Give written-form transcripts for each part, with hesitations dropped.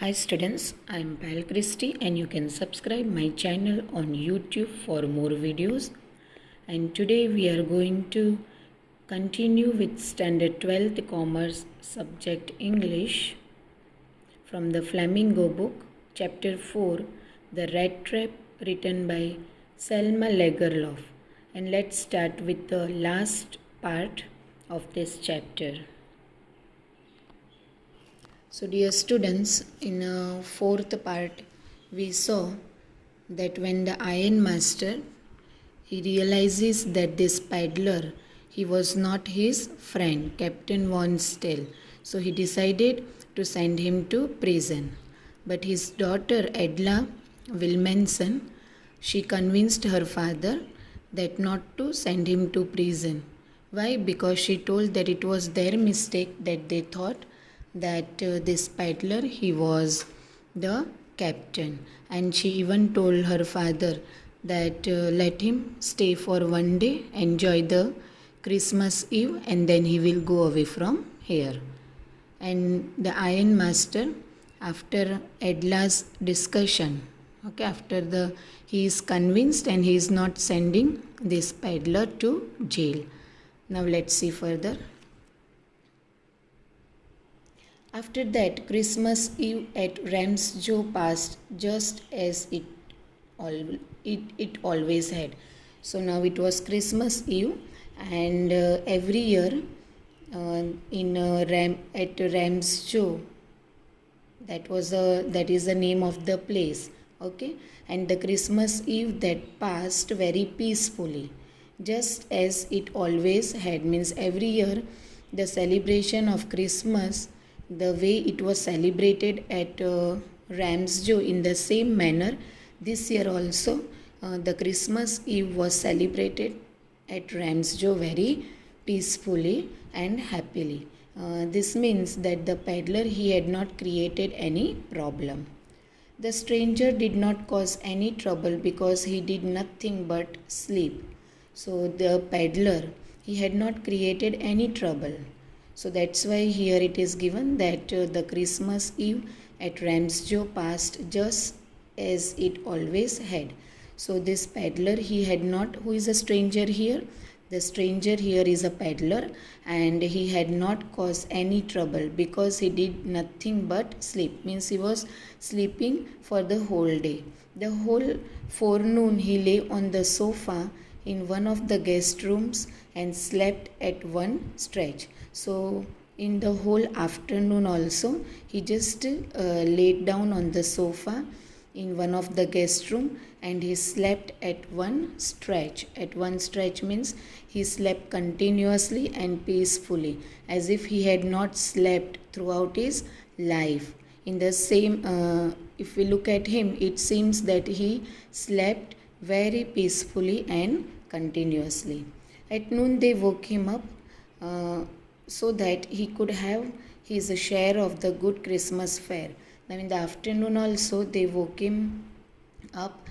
Hi students, I am Pal Christy and you can subscribe my channel on YouTube for more videos. And today we are going to continue with Standard 12th Commerce subject English from the Flamingo book, Chapter 4, The Rat Trap, written by Selma Lagerlof. And let's start with the last part of this chapter. So dear students, in a fourth part we saw that when the iron master he realizes that this peddler he was not his friend Captain Von Stell, so he decided to send him to prison. But his daughter Edla Wilmenson, she convinced her father that not to send him to prison. Why? Because she told that it was their mistake that they thought that this peddler he was the captain, and she even told her father that let him stay for one day, enjoy the Christmas Eve, and then he will go away from here. And the iron master, after Edla's discussion, after he is convinced and he is not sending this peddler to jail. Now let's see further. After that, Christmas Eve at Ramsjo passed just as it always had. So now it was Christmas Eve, and every year at Ramsjo, that is the name of the place. Okay, and the Christmas Eve that passed very peacefully, just as it always had. Means every year, the celebration of Christmas, the way it was celebrated at Ramsjo, in the same manner, this year also the Christmas Eve was celebrated at Ramsjo very peacefully and happily. This means that the peddler he had not created any problem. The stranger did not cause any trouble because he did nothing but sleep. So the peddler he had not created any trouble. So that's why here it is given that the Christmas Eve at Ramsjo passed just as it always had. So this peddler he had not, who is a stranger here? The stranger here is a peddler, and he had not caused any trouble because he did nothing but sleep. Means he was sleeping for the whole day. The whole forenoon he lay on the sofa in one of the guest rooms and slept at one stretch. So in the whole afternoon also he just laid down on the sofa in one of the guest room and he slept at one stretch. At one stretch means he slept continuously and peacefully, as if he had not slept throughout his life. In the same, if we look at him, it seems that he slept very peacefully and continuously. At noon they woke him up so that he could have his share of the good Christmas fare. Now in the afternoon also they woke him up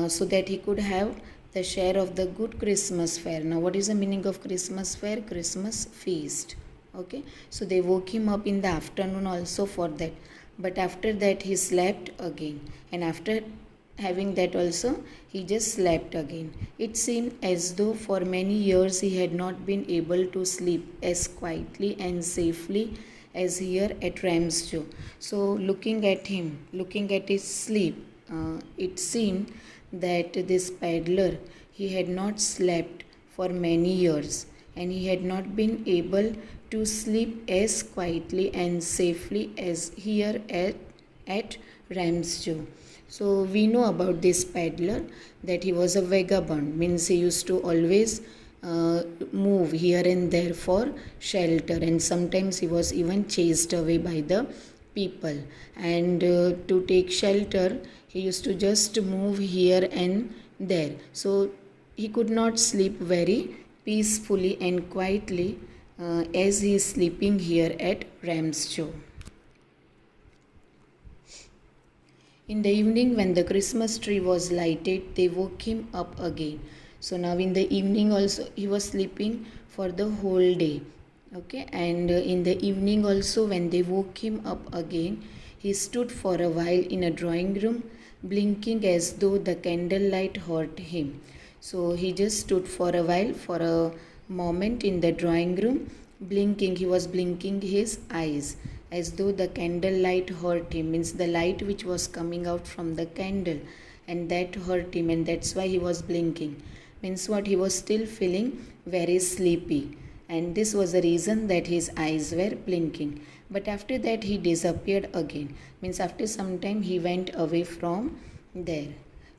so that he could have the share of the good Christmas fare. Now what is the meaning of Christmas fare? Christmas feast. Okay, so they woke him up in the afternoon also for that. But after that he slept again, and after having that also he just slept again. It seemed as though for many years he had not been able to sleep as quietly and safely as here at Ramsjo. So looking at him, looking at his sleep, it seemed that this peddler he had not slept for many years, and he had not been able to sleep as quietly and safely as here at Ramsjo. So we know about this peddler that he was a vagabond, means he used to always move here and there for shelter, and sometimes he was even chased away by the people, and to take shelter he used to just move here and there. So he could not sleep very peacefully and quietly as he is sleeping here at Ramsjo. In the evening, when the Christmas tree was lighted, they woke him up again. So now in the evening also he was sleeping for the whole day. Okay, and in the evening also, when they woke him up again, he stood for a while in a drawing room, blinking as though the candlelight hurt him. So he just stood for a while, for a moment in the drawing room, blinking. He was blinking his eyes as though the candlelight hurt him, means the light which was coming out from the candle, and that hurt him, and that's why he was blinking. Means what? He was still feeling very sleepy, and this was the reason that his eyes were blinking. But after that he disappeared again, means after some time he went away from there.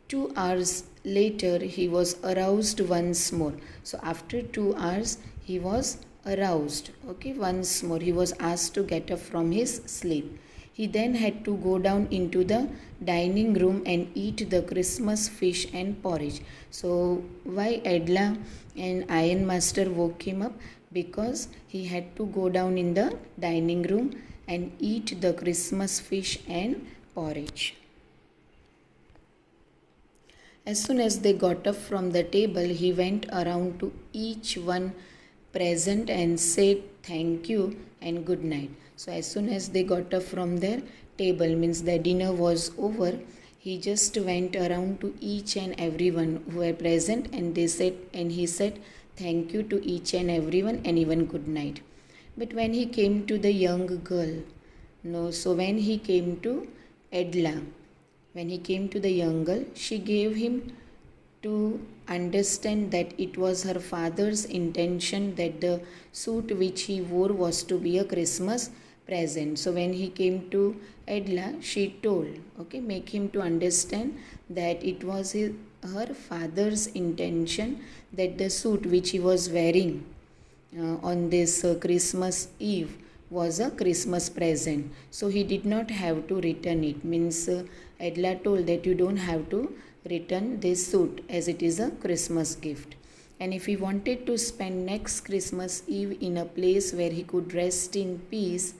2 hours later he was aroused once more. So after 2 hours he was aroused, okay, once more. He was asked to get up from his sleep. He then had to go down into the dining room and eat the Christmas fish and porridge. So why Edla and Ironmaster woke him up? Because he had to go down in the dining room and eat the Christmas fish and porridge. As soon as they got up from the table, he went around to each one present and said thank you and good night. So as soon as they got up from their table, means the dinner was over, he just went around to each and everyone who were present, and he said thank you to each and everyone and even good night. But when he came to the young girl, when he came to Edla, when he came to the young girl, she gave him to understand that it was her father's intention that the suit which he wore was to be a Christmas present. So when he came to Edla, she told, okay, make him to understand that it was her father's intention that the suit which he was wearing on this Christmas Eve was a Christmas present. So he did not have to return it. Means Edla told that you don't have to return this suit as it is a Christmas gift. And if he wanted to spend next Christmas Eve in a place where he could rest in peace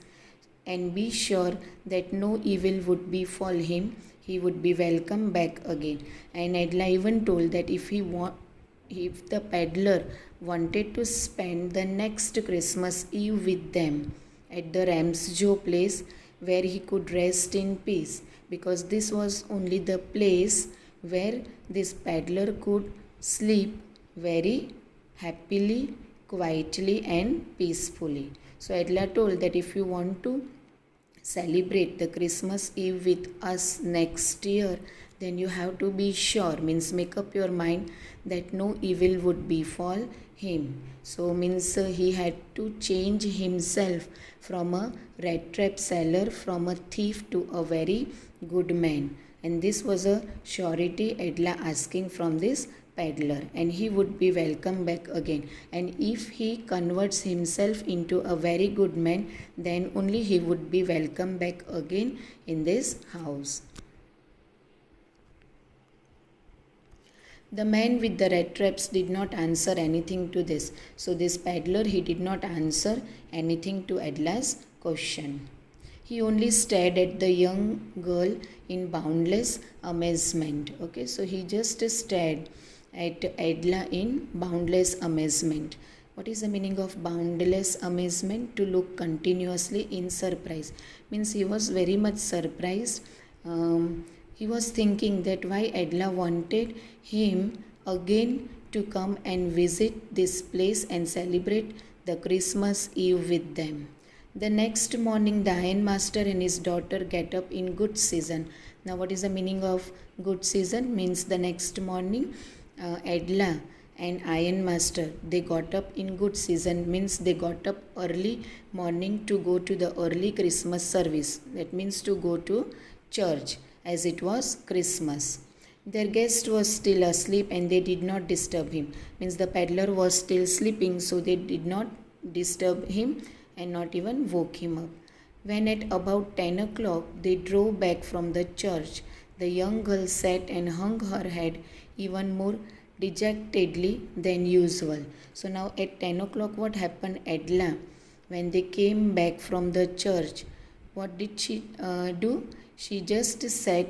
and be sure that no evil would befall him, he would be welcome back again. And Edla even told that if the peddler wanted to spend the next Christmas Eve with them at the Ramsjo place where he could rest in peace, because this was only the place where this peddler could sleep very happily, quietly and peacefully. So Edla told that if you want to celebrate the Christmas Eve with us next year, then you have to be sure, means make up your mind that no evil would befall him. So means he had to change himself from a rat trap seller, from a thief to a very good man. And this was a surety Edla asking from this peddler, and he would be welcome back again. And if he converts himself into a very good man, then only he would be welcome back again in this house. The man with the red traps did not answer anything to this. So this peddler, he did not answer anything to Edla's question. He only stared at the young girl in boundless amazement. Okay, so he just stared at Edla in boundless amazement. What is the meaning of boundless amazement? To look continuously in surprise. Means he was very much surprised. He was thinking that why Edla wanted him again to come and visit this place and celebrate the Christmas Eve with them. The next morning, the ironmaster and his daughter get up in good season. Now, what is the meaning of good season? Means the next morning, Edla and ironmaster, they got up in good season. Means they got up early morning to go to the early Christmas service. That means to go to church, as it was Christmas. Their guest was still asleep and they did not disturb him. Means the peddler was still sleeping, so they did not disturb him and not even woke him up. When at about 10 o'clock they drove back from the church, the young girl sat and hung her head even more dejectedly than usual. So now at 10 o'clock what happened? Edla, when they came back from the church, what did she do? She just sat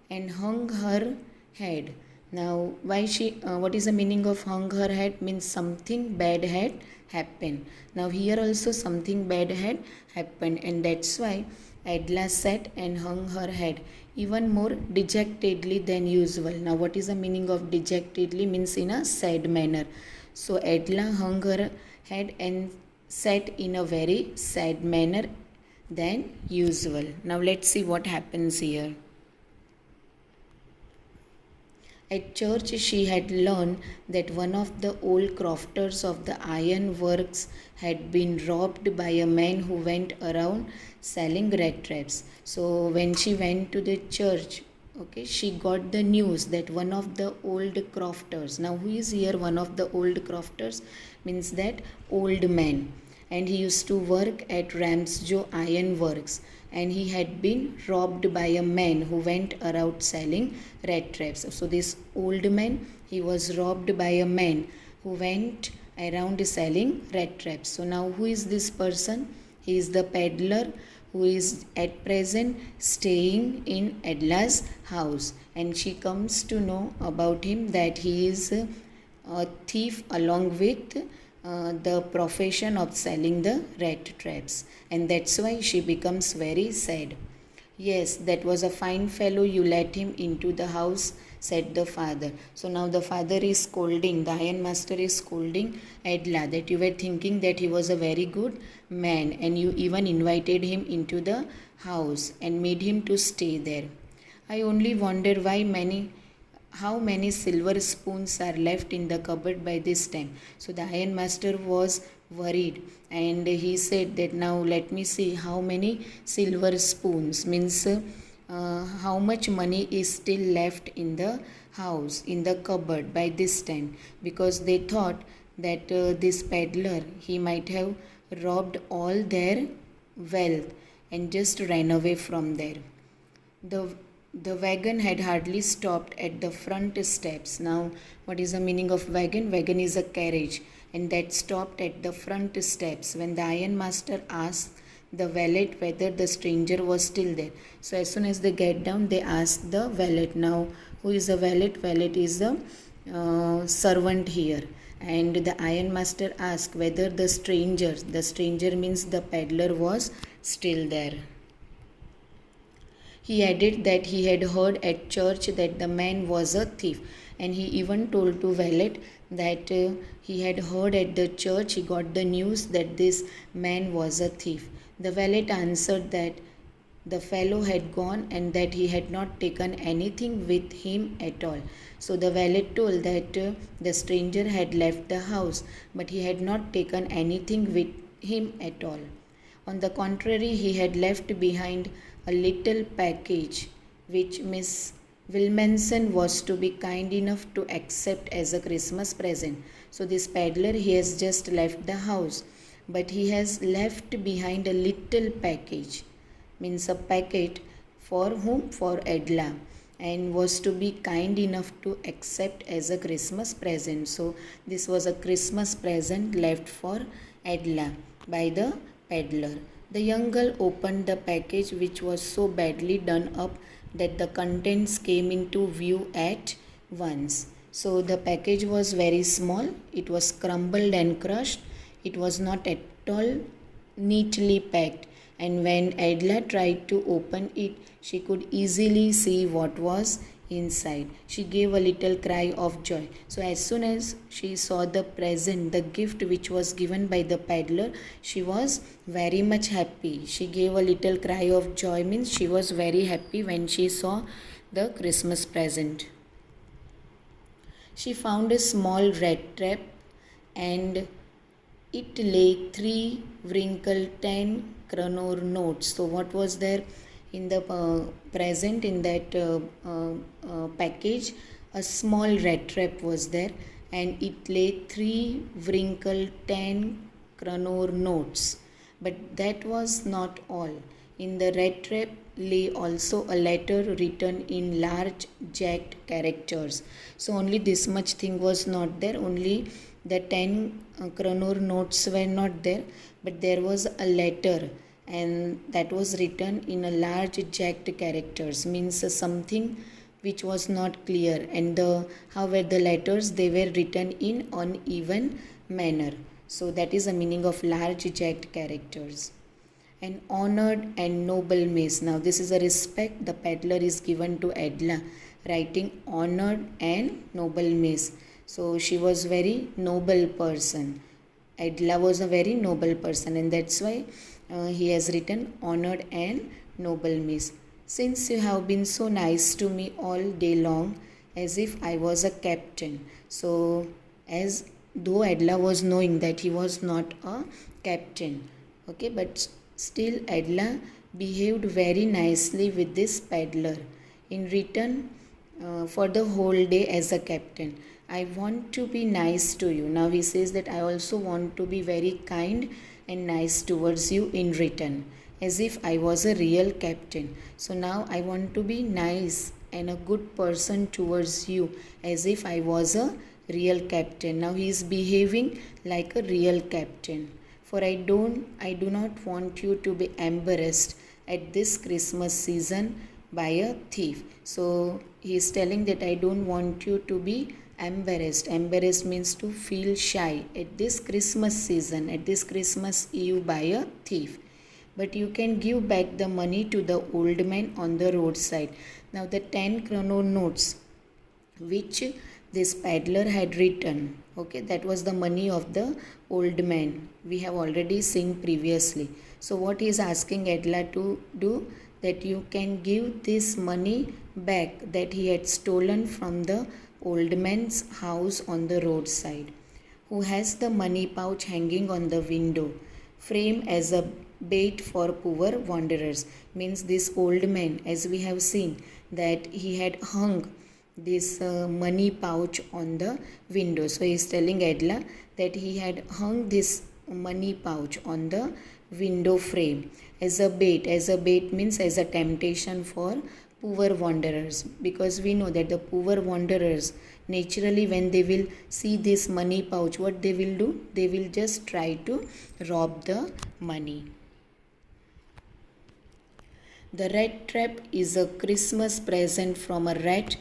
and hung her head. Now, what is the meaning of hung her head? Means something bad had happened. Now, here also something bad had happened, and that's why Adela sat and hung her head even more dejectedly than usual. Now, what is the meaning of dejectedly? Means in a sad manner. So, Adela hung her head and sat in a very sad manner than usual. Now, let's see what happens here. At church, she had learned that one of the old crofters of the iron works had been robbed by a man who went around selling rat traps. So, when she went to the church, okay, she got the news that one of the old crofters, now who is here one of the old crofters? Means that old man, and he used to work at Ramsjo Iron Works, and he had been robbed by a man who went around selling rat traps. So this old man, he was robbed by a man who went around selling rat traps. So now who is this person? He is the peddler who is at present staying in Adela's house, and she comes to know about him that he is a thief along with the profession of selling the rat traps, and that's why she becomes very sad. Yes, that was a fine fellow, you let him into the house, said the father. So now the father is scolding, the ironmaster is scolding Adela, that you were thinking that he was a very good man and you even invited him into the house and made him to stay there. I only wonder how many silver spoons are left in the cupboard by this time. So the ironmaster was worried, and he said that now let me see how many silver spoons, means how much money is still left in the house, in the cupboard by this time, because they thought that this peddler, he might have robbed all their wealth and just ran away from there. The wagon had hardly stopped at the front steps. Now, what is the meaning of wagon? Wagon is a carriage, and that stopped at the front steps when the ironmaster asked the valet whether the stranger was still there. So, as soon as they get down, they ask the valet. Now, who is the valet? Valet is the servant here. And the ironmaster asked whether the stranger means the peddler, was still there. He added that he had heard at church that the man was a thief, and he even told to valet that he had heard at the church, he got the news that this man was a thief. The valet answered that the fellow had gone and that he had not taken anything with him at all. So the valet told that the stranger had left the house, but he had not taken anything with him at all. On the contrary, he had left behind a little package which Miss Wilmanson was to be kind enough to accept as a Christmas present. So this peddler, he has just left the house, but he has left behind a little package, means a packet for whom? For Adela, and was to be kind enough to accept as a Christmas present. So this was a Christmas present left for Adela by the peddler. The young girl opened the package, which was so badly done up that the contents came into view at once. So the package was very small, it was crumbled and crushed, it was not at all neatly packed, and when Adela tried to open it, she could easily see what was inside. She gave a little cry of joy. So as soon as she saw the present, the gift which was given by the peddler, she was very much happy. She gave a little cry of joy, means she was very happy when she saw the Christmas present. She found a small rat trap, and it lay 3 wrinkled 10 kronor notes. So what was there in the present, in that package? A small rat trap was there, and it lay 3 wrinkled 10 kronor notes. But that was not all. In the rat trap lay also a letter written in large jagged characters. So only this much thing was not there, only the 10 kronor notes were not there, but there was a letter, and that was written in a large jagged characters, means something which was not clear, and however the letters they were written in uneven manner. So that is the meaning of large jagged characters. An honored and noble miss. Now this is a respect the peddler is given to Edla, writing honored and noble miss. So she was very noble person. Edla was a very noble person, and that's why he has written honored and noble miss. Since you have been so nice to me all day long, as if I was a captain. So as though Edla was knowing that he was not a captain, okay, but still Edla behaved very nicely with this peddler in return for the whole day as a captain. I want to be nice to you. Now he says that I also want to be very kind and nice towards you in return, as if I was a real captain. So now I want to be nice and a good person towards you, as if I was a real captain. Now he is behaving like a real captain. For I do not want you to be embarrassed at this Christmas season by a thief. So he is telling that I don't want you to be embarrassed. Embarrassed means to feel shy at this Christmas season, at this Christmas Eve by a thief. But you can give back the money to the old man on the roadside. Now the 10 kroner notes which this peddler had written, okay, that was the money of the old man. We have already seen previously. So what he is asking Edla to do, that you can give this money back that he had stolen from the old man's house on the roadside, who has the money pouch hanging on the window frame as a bait for poor wanderers. Means this old man, as we have seen, that he had hung this money pouch on the window. So he is telling Edla that he had hung this money pouch on the window frame as a bait. As a bait means as a temptation for poor wanderers, because we know that the poor wanderers naturally, when they will see this money pouch, what they will do, they will just try to rob the money. The rat trap is a Christmas present from a rat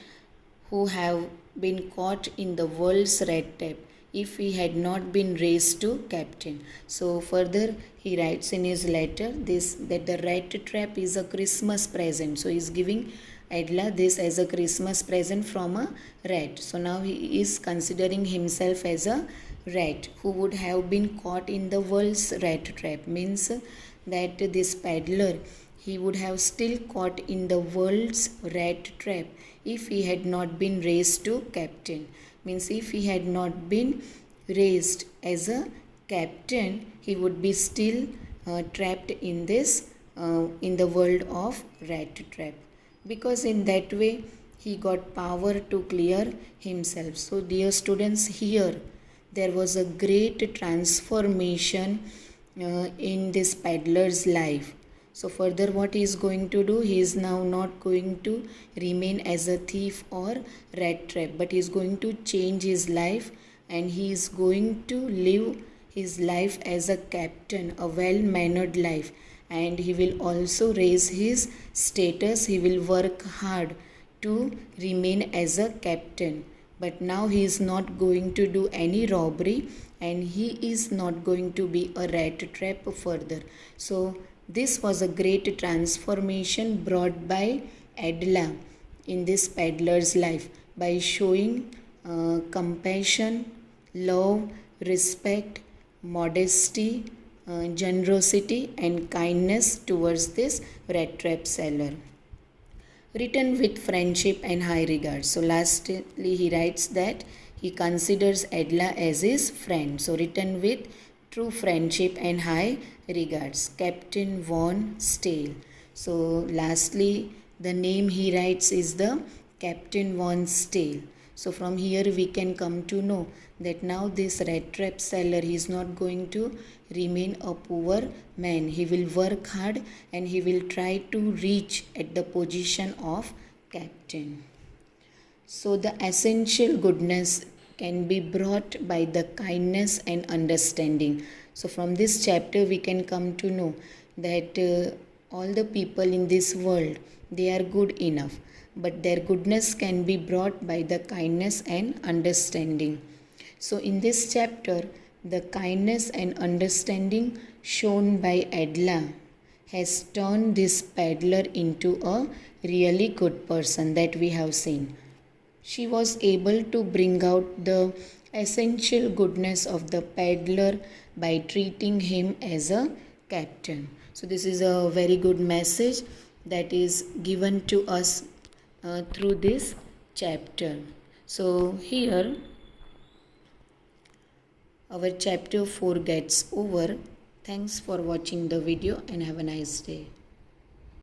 who have been caught in the world's rat trap if he had not been raised to captain. So further he writes in his letter this, that the rat trap is a Christmas present. So he is giving Edla this as a Christmas present from a rat. So now he is considering himself as a rat who would have been caught in the world's rat trap. Means that this peddler, he would have still caught in the world's rat trap if he had not been raised to captain. Means if he had not been raised as a captain, he would be still trapped in this in the world of rat trap, because in that way he got power to clear himself. So dear students, here there was a great transformation in this peddler's life. So further what he is going to do, he is now not going to remain as a thief or rat trap, but he is going to change his life, and he is going to live his life as a captain, a well-mannered life, and he will also raise his status. He will work hard to remain as a captain. But now he is not going to do any robbery, and he is not going to be a rat trap further. So this was a great transformation brought by Edla in this peddler's life by showing compassion, love, respect, modesty, generosity and kindness towards this rat trap seller. Written with friendship and high regard. So lastly he writes that he considers Edla as his friend. So written with true friendship and high regards. Captain Von Stale. So lastly the name he writes is the Captain Von Stale. So from here we can come to know that now this rat trap seller, he is not going to remain a poor man. He will work hard and he will try to reach at the position of captain. So the essential goodness can be brought by the kindness and understanding. So from this chapter we can come to know that all the people in this world, they are good enough, but their goodness can be brought by the kindness and understanding. So in this chapter, the kindness and understanding shown by Adela has turned this peddler into a really good person that we have seen. She was able to bring out the essential goodness of the peddler by treating him as a captain. So this is a very good message that is given to us through this chapter. So here our chapter 4 gets over. Thanks for watching the video and have a nice day.